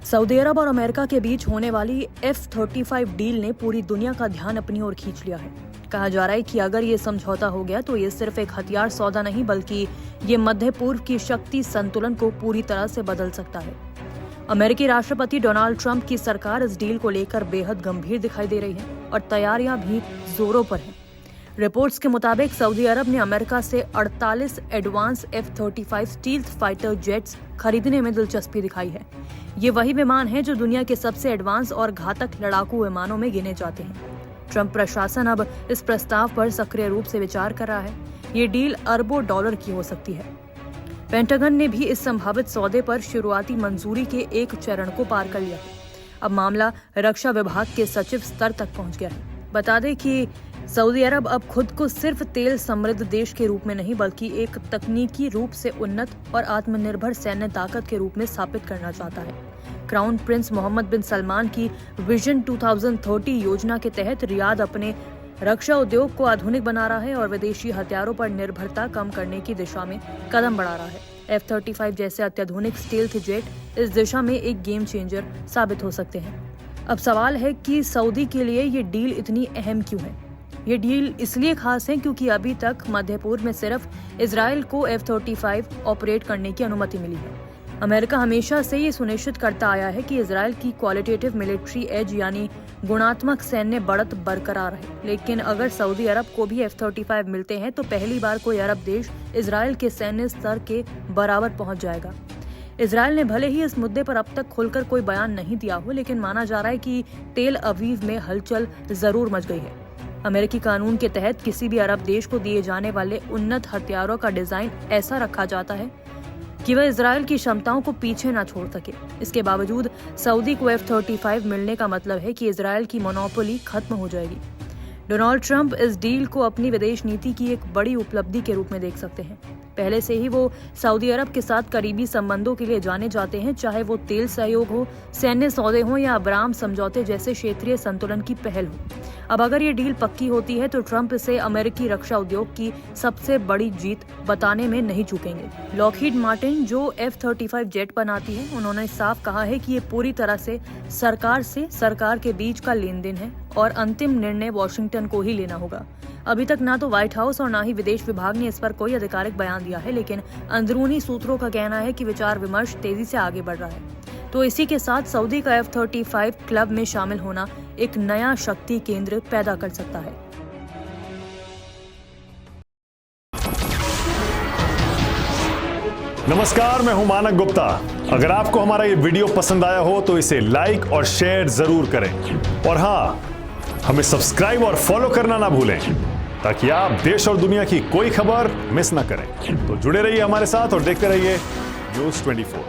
Saudi अरब और America के बीच होने वाली F-35 डील ने पूरी दुनिया का ध्यान अपनी ओर खींच लिया है। कहा जा रहा है कि अगर ये समझौता हो गया तो ये सिर्फ एक हथियार सौदा नहीं बल्कि ये मध्य पूर्व की शक्ति संतुलन को पूरी तरह से बदल सकता है। अमेरिकी राष्ट्रपति डोनाल्ड ट्रंप की सरकार इस डील को लेकर बेहद गंभीर दिखाई दे रही है और तैयारियां भी जोरों पर हैं। रिपोर्ट्स के मुताबिक सऊदी अरब ने अमेरिका से 48 advance F-35 stealth fighter jets खरीदने में दिलचस्पी दिखाई है। ये वही विमान हैं जो दुनिया के सबसे एडवांस और घातक लड़ाकू विमानों में गिने जाते हैं। ट्रंप प्रशासन अब इस प्रस्ताव पर सक्रिय रूप से विचार कर रहा है। ये डील अरबों डॉलर की हो सकती है। पेंटागन ने भी इस संभावित सौदे पर शुरुआती मंजूरी के एक चरण को पार कर लिया। अब मामला रक्षा विभाग के सचिव स्तर तक पहुंच गया है। बता दें कि सऊदी अरब अब खुद को सिर्फ तेल समृद्ध देश के रूप में नहीं बल्कि एक तकनीकी रूप से उन्नत और आत्मनिर्भर सैन्य ताकत के रूप में स्थापित करना चाहता है। क्राउन प्रिंस मोहम्मद बिन सलमान की विजन 2030 योजना के तहत रियाद अपने रक्षा उद्योग को आधुनिक बना रहा है और विदेशी हथियारों पर निर्भरता कम करने की दिशा में कदम बढ़ा रहा है। F-35 जैसे अत्याधुनिक स्टील्थ जेट इस दिशा में एक गेम चेंजर साबित हो सकते हैं। अब सवाल है कि सऊदी के लिए ये डील इतनी अहम क्यों है। ये डील इसलिए खास है क्योंकि अभी तक मध्य पूर्व में सिर्फ इजराइल को F-35 ऑपरेट करने की अनुमति मिली है। अमेरिका हमेशा से ये सुनिश्चित करता आया है कि इजराइल की क्वालिटेटिव मिलिट्री एज यानी गुणात्मक सैन्य बढ़त बरकरार है। लेकिन अगर सऊदी अरब को भी F-35 मिलते हैं तो पहली बार कोई अरब देश इजराइल के सैन्य स्तर के बराबर पहुंच जाएगा। इजराइल ने भले ही इस मुद्दे पर अब तक खुलकर कोई बयान नहीं दिया हो, लेकिन माना जा रहा है कि तेल अवीव में हलचल जरूर मच गई है। अमेरिकी कानून के तहत किसी भी अरब देश को दिए जाने वाले उन्नत हथियारों का डिजाइन ऐसा रखा जाता है कि वह इजराइल की क्षमताओं को पीछे न छोड़ सके। इसके बावजूद सऊदी को F-35 मिलने का मतलब है कि इजराइल की मोनोपोली खत्म हो जाएगी। डोनाल्ड ट्रंप इस डील को अपनी विदेश नीति की एक बड़ी उपलब्धि के रूप में देख सकते हैं। पहले से ही वो सऊदी अरब के साथ करीबी संबंधों के लिए जाने जाते हैं, चाहे वो तेल सहयोग हो, सैन्य सौदे हो या अब्राहम समझौते जैसे क्षेत्रीय संतुलन की पहल हो। अब अगर ये डील पक्की होती है तो ट्रंप इसे अमेरिकी रक्षा उद्योग की सबसे बड़ी जीत बताने में नहीं चूकेंगे। लॉकहीड मार्टिन जो F-35 जेट बनाती है, उन्होंने साफ कहा है कि ये पूरी तरह से सरकार के बीच का लेन देन है और अंतिम निर्णय वॉशिंगटन को ही लेना होगा। अभी तक ना तो व्हाइट हाउस और ना ही विदेश विभाग ने इस पर कोई आधिकारिक बयान दिया है, लेकिन अंदरूनी सूत्रों का कहना है कि विचार विमर्श तेजी से आगे बढ़ रहा है। तो इसी के साथ सऊदी का F-35 क्लब में शामिल होना एक नया शक्ति केंद्र पैदा कर सकता है। नमस्कार, मैं हूं मानक गुप्ता। अगर आपको हमारा ये वीडियो पसंद आया हो तो इसे लाइक और शेयर जरूर करें और हाँ, हमें सब्सक्राइब और फॉलो करना ना भूलें ताकि आप देश और दुनिया की कोई खबर मिस ना करें। तो जुड़े रहिए हमारे साथ और देखते रहिए News 24।